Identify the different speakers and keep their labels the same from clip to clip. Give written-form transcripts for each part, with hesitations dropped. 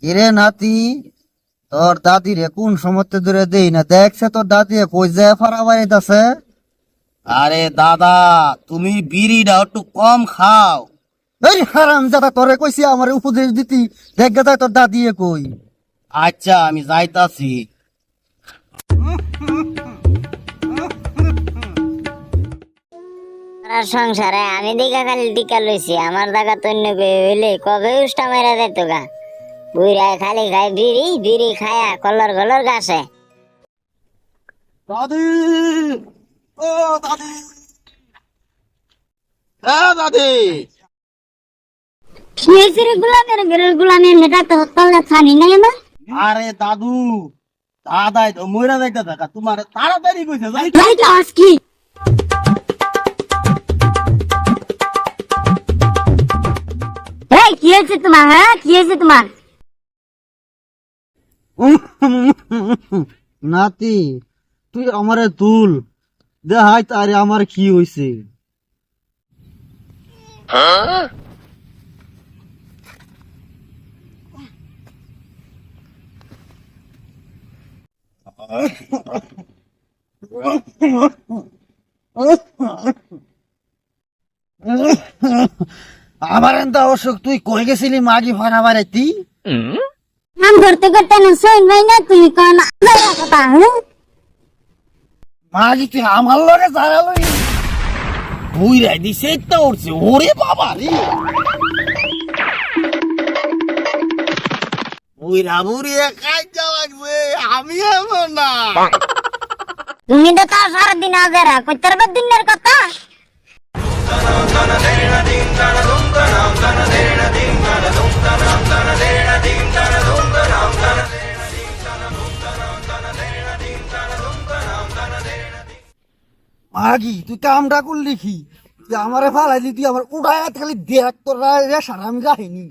Speaker 1: কিরে নাতি, তোর দাদি রে কোন সময় ধরে দেই না, দেখছে তোর দাদি কই যায় ফারা বাড়িতেছে।
Speaker 2: আরে দাদা, তুমি বিড়িটা একটু কম খাও।
Speaker 1: এই হারাম দাদা, তোরে কইছি আমার উপদেশ দিতি, দেখ গা তোর দাদি কই।
Speaker 2: আচ্ছা, আমি যাইতাছি।
Speaker 3: সংসারে আমি দিকা খালি টিকা লইছি, আমার দেখা তন্য হইলে কবে উষ্টা মেরা যেত গা। বুইরা খালি খাই বিড়ি, বিড়ি খায়া কলর গলর গাছে।
Speaker 2: দাদি, ও দাদি, হ্যাঁ দাদি।
Speaker 3: কি হয়েছে রে গোলামের ঘরের গোলামে মেটা তো তলে ছানি নাই আমার।
Speaker 2: আরে দাদু, দাদাই তো মইরা যাইতে থাকা, তোমার তাড়াতাড়ি কইছে যাই।
Speaker 3: তাই তো আজ কি এই কি হয়েছে তোমার? হ্যাঁ কি হয়েছে তোমার?
Speaker 1: নাতি, তুই আমারে তুল দেখাই তারে আমার কি হইছে। আমার এনতা অসুখ, তুই কই গেছিলি মাগি ফানা বাড়াইতি?
Speaker 3: নাম করতে করতে না সইন ভাই না তুমি কোন আজারা কথা। হ্যাঁ
Speaker 2: মাগি তুই আমার লগে জানালই বুইরাই দিছে তো উঠছে। ওরে বাবা রে, বুইরা বুড়িয়ে কাইজা লাগছে, আমি এমন না।
Speaker 3: তুমি তো তাও সারাদিন আজারা কইতার বাদ দিনের কথা।
Speaker 1: মাগি তুই কামটা করলি কি? তুই আমারে ফালাইলি, তুই আমার উড়াই খালি দেখ তোর রেশার আমি যাইনি।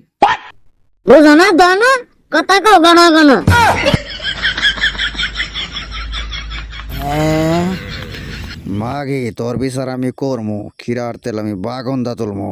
Speaker 3: বুঝো না দানা কথা কো গণ গণ।
Speaker 1: মাগে তোর বিচার আমি করমু, খিরার তেল আমি বাগন্দা তুলমু।